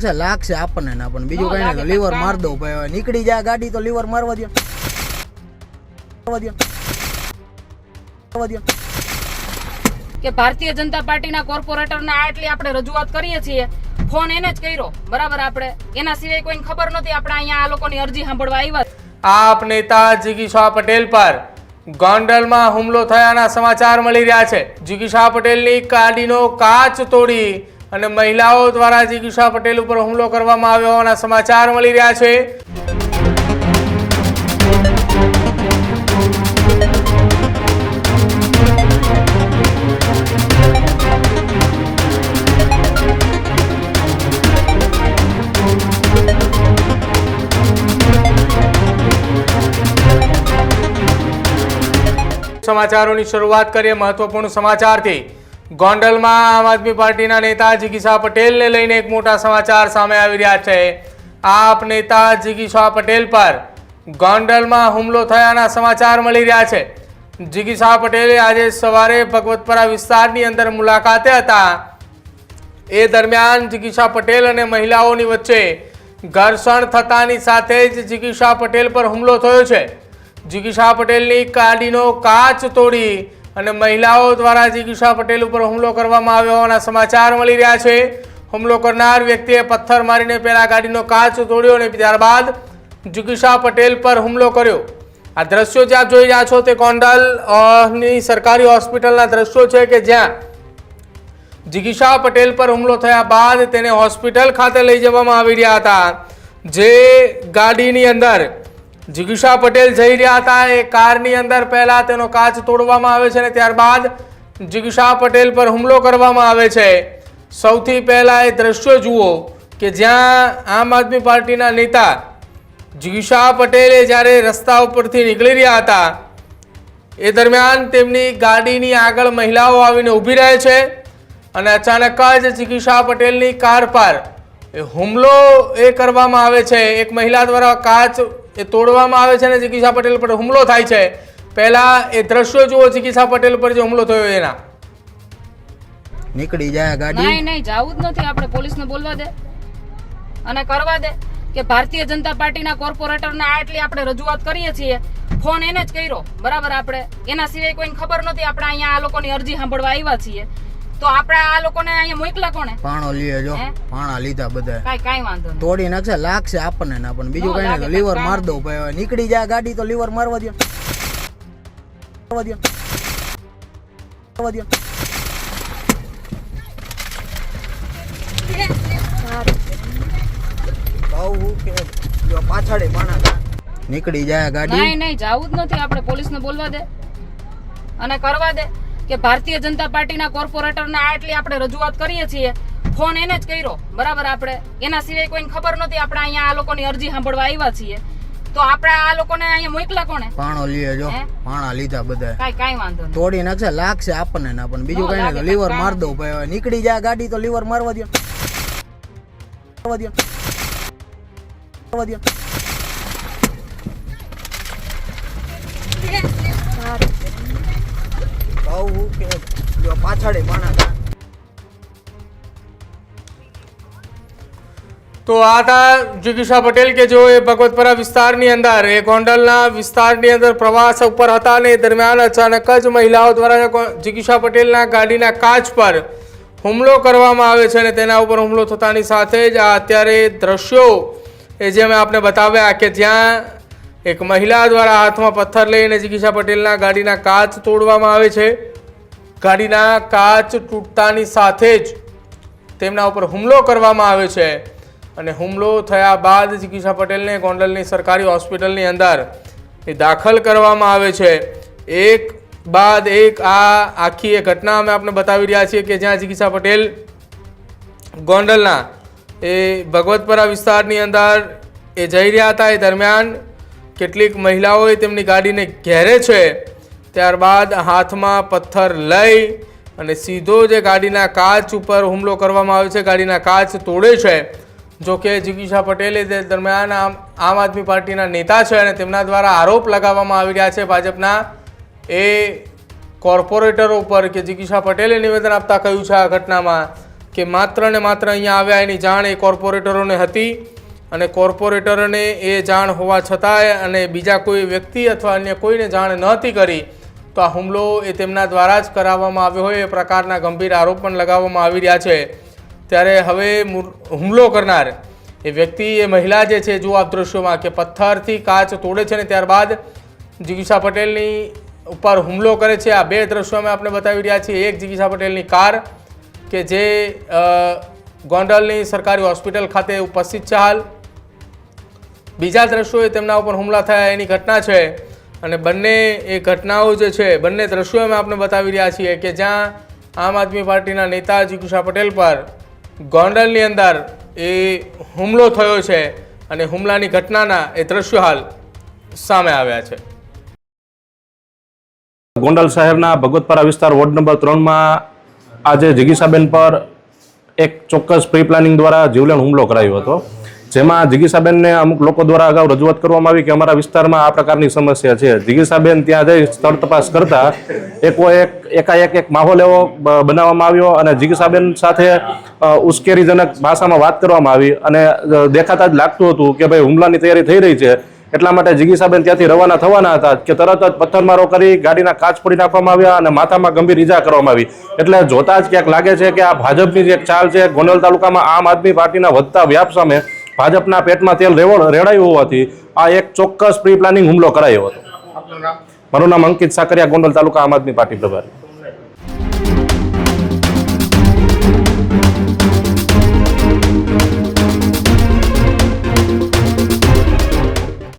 નકશે લાગશે આપણને ના પણ બીજું કઈ નહીં લીવર માર દો ભાઈ નીકળી જાય ગાડી તો લીવર મારવા દો કે ભારતીય જનતા પાર્ટીના કોર્પોરેટરને આટલી આપણે રજૂઆત કરીએ છીએ ફોન એને જ કર્યો બરાબર આપણે એના સિવાય કોઈને ખબર નહોતી આપણે અહીંયા આ લોકોની અરજી સાંભળવા આવ્યા આપ નેતા જિગીશા પટેલ પર ગોંડલમાં હુમલો થયાના સમાચાર મળી રહ્યા છે। જિગીશા પટેલની ગાડીનો કાચ તોડી અને મહિલાઓ દ્વારા જિગીશા પટેલ ઉપર હુમલો કરવામાં આવ્યો હોવાના સમાચાર મળી રહ્યા છે। समाचारों शुरुआत करिए महत्वपूर्ण समाचार थी। गोंडल में आम आदमी पार्टी नेता जिगीशा पटेल ने लईने एक मोटा समाचार सामे आवी रह्या छे। आप नेता जिगीशा पटेल पर गोंडल में हुमलो थयाना समाचार मळी रह्या छे। जिगीशा पटेले आज सवारे भगवतपुरा विस्तारनी अंदर मुलाकाते हता। ए दरमियान जिगीशा पटेल अने महिलाओनी वच्चे घर्षण थतानी साथे ज जिगीशा पटेल पर हुमलो थयो छे। जिगीशा पटेलनी गाडीनो काच तोड़ी અને મહિલાઓ દ્વારા જિગીશા પટેલ ઉપર હુમલો કરવામાં આવ્યો હોવાના સમાચાર મળી રહ્યા છે। હુમલો કરનાર વ્યક્તિએ પથ્થર મારીને પહેલા ગાડીનો કાચ તોડ્યો અને ત્યારબાદ જિગીશા પટેલ પર હુમલો કર્યો। આ દ્રશ્યો જે આપ જોઈ રહ્યા છો તે ગોંડલની સરકારી હોસ્પિટલના દ્રશ્યો છે કે જ્યાં જિગીશા પટેલ પર હુમલો થયા બાદ તેને હોસ્પિટલ ખાતે લઈ જવામાં આવી રહ્યા હતા। જે ગાડીની અંદર जिगीशा पटेल जई रह्या था ए कारनी अंदर पहला तेनो काच तोड़वामां आवे छे ने त्यारबाद जिगीशा पटेल पर हुमलो करवामां आवे छे। सौथी पहला ए दृश्य जुओ के ज्यां आम आदमी पार्टीना नेता जिगीशा पटेले ज्यारे रस्ता उपरथी નીકળી રહ્યા હતા એ દરમિયાન તેમની ગાડીની આગળ મહિલાઓ આવીને ઊભી રહે છે અને અચાનક જ जिगीशा पटेलની કાર પર હુમલો એ કરવામાં આવે છે। એક મહિલા દ્વારા કાચ એ તોડવામાં આવે છે અને જિગીશા પટેલ પર હુમલો થાય છે। પહેલા એ દ્રશ્યો જુઓ જિગીશા પટેલ પર જે હુમલો થયો એના। નીકળી જાય ગાડી નહીં જાવું જ નથી આપણે પોલીસને બોલવા દે અને કરવા દે કે ભારતીય જનતા પાર્ટીના કોર્પોરેટરને આટલી આપણે રજૂઆત કરીએ છીએ ફોન એને જ કર્યો બરાબર આપણે એના સિવાય કોઈને ખબર નહોતી આપણે અહીંયા આ લોકોની અરજી સાંભળવા આવ્યા છીએ તો આપણે આ લોકોને અહીંયા મોકલા કોણે પાણો લીએ જો પાણા લીધા બધા કાઈ વાંધો નહીં તોડી નાખશે લાગશે આપણને ના પણ બીજું કઈ નહીં લીવર માર દો ભાઈ નીકળી જાય ગાડી તો લીવર મારવા દો પાછળ પાણા નીકળી જાય ગાડી નહીં જાવું જ નથી આપણે પોલીસને બોલવા દે અને કરવા દે કે ભારતીય જનતા પાર્ટીના કોર્પોરેટરને આટલી આપણે રજૂઆત કરીએ છીએ ફોન એને જ કર્યો બરાબર આપણે એના સિવાય કોઈને ખબર નહોતી આપણે અહીંયા આ લોકોની અરજી સાંભળવા આવ્યા છીએ તો આપણે આ લોકોને અહીંયા મોકલા કોણે પાણો લીએ જો પાણા લીધા બધા કાઈ વાંધો નહીં તોડી નાખશે લાગશે આપણને ના પણ બીજું કઈ નહીં લીવર માર દો ભાઈ નીકળી જાય ગાડી તો લીવર મારવા દો પાછળ પાણા तो आ था जिगीशा पटेल के जो ये भगवतपुरा विस्तारनी अंदर ये गोंडलना विस्तारनी अंदर प्रवास पर हता ने दरमियान अचानक ज महिलाओं द्वारा जिगीशा पटेलना गाडीना काच पर हुमलो करवामां आवे छे ने तेना उपर हुमलो थतानी साथे ज अत्यारे दृश्यो ए जे मैं आपने बताव्या के ज्यां एक महिला द्वारा हाथ में पत्थर लईने जिगीशा पटेलना गाडीना काच तोड़वामां आवे छे। गाडीना काच तूटतानी साथे ज तेमना उपर हुमलो करवामां आवे छे અને હુમલો થયા બાદ જિગીશા પટેલને ગોંડલની સરકારી હોસ્પિટલની અંદર એ દાખલ કરવામાં આવે છે। એક બાદ એક આ આખી એ ઘટના અમે આપને બતાવી રહ્યા છીએ કે જ્યાં જિગીશા પટેલ ગોંડલના એ ભગવતપરા વિસ્તારની અંદર એ જઈ રહ્યા હતા એ દરમિયાન કેટલીક મહિલાઓએ તેમની ગાડીને ઘેરે છે ત્યારબાદ હાથમાં પથ્થર લઈ અને સીધો જે ગાડીના કાચ ઉપર હુમલો કરવામાં આવે છે ગાડીના કાચ તોડે છે। जो कि जिगीशा पटेले दरमियान आम आदमी पार्टी नेता है और तेमना द्वारा आरोप लगावामां आवी रह्या छे भाजपना ए कोर्पोरेटरो पर कि जिगीशा पटेले निवेदन आपता कह्युं छे आ घटनामां કે માત્ર ને માત્ર અહીંયા આવ્યા એની જાણ એ કોર્પોરેટરોને હતી અને કોર્પોરેટરોને એ જાણ હોવા છતાંય અને બીજા કોઈ વ્યક્તિ અથવા અન્ય કોઈને જાણ નહોતી કરી તો આ હુમલો એ તેમના દ્વારા જ કરાવવામાં આવ્યો હોય એ પ્રકારના ગંભીર આરોપ પણ લગાવવામાં આવી રહ્યા છે। ત્યારે હવે હુમલો કરનાર એ વ્યક્તિ એ મહિલા જે છે જો આપ દ્રશ્યોમાં કે પથ્થરથી કાચ તોડે છે ને ત્યારબાદ જિગીશા પટેલની ઉપર હુમલો કરે છે। આ બે દ્રશ્યો અમે આપણે બતાવી રહ્યા છીએ। એક જિગીશા પટેલની કાર કે જે ગોંડલની સરકારી હોસ્પિટલ ખાતે ઉપસ્થિત છે હાલ, બીજા દ્રશ્યો એ તેમના ઉપર હુમલા થયા એની ઘટના છે અને બંને એ ઘટનાઓ જે છે બંને દ્રશ્યો અમે આપણે બતાવી રહ્યા છીએ કે જ્યાં આમ આદમી પાર્ટીના નેતા જિગીશા પટેલ પર ગોંડલની અંદર એ હુમલો થયો છે અને હુમલાની ઘટનાના એ દ્રશ્યો હાલ સામે આવ્યા છે। ગોંડલ શહેરના ભગવતપરા વિસ્તાર વોર્ડ નંબર 3માં આજે જિગીશાબેન પર એક ચોક્કસ પ્રી પ્લાનિંગ દ્વારા જીવલેણ હુમલો કરાયો હતો, જેમાં જિગીશાબેનને અમુક લોકો દ્વારા અગાઉ રજૂઆત કરવામાં આવી કે અમારા વિસ્તારમાં આ પ્રકારની સમસ્યા છે। જિગીશાબેન ત્યાં જઈ સ્થળ તપાસ કરતા એકાએક એક માહોલ એવો બનાવવામાં આવ્યો અને જિગીશાબેન સાથે ઉશ્કેરીજનક ભાષામાં વાત કરવામાં આવી અને દેખાતા જ લાગતું હતું કે ભાઈ હુમલાની તૈયારી થઈ રહી છે। એટલા માટે જિગીશાબેન ત્યાંથી રવાના થવાના હતા કે તરત જ પથ્થરમારો કરી ગાડીના કાચ ફોડી નાખવામાં આવ્યા અને માથામાં ગંભીર ઈજા કરવામાં આવી। એટલે જોતા જ ક્યાંક લાગે છે કે આ ભાજપની જે ચાલ છે ગોંડલ તાલુકામાં આમ આદમી પાર્ટીના વધતા વ્યાપ સામે ભાજપના પેટમાં તેલ રેડાયું હોવાથી આ એક ચોક્કસ પ્રી પ્લાનિંગ હુમલો કરાયો હતો। મારું નામ અંકિત સાકરિયા, ગોંડલ તાલુકા આમ આદમી પાર્ટી પ્રભારી।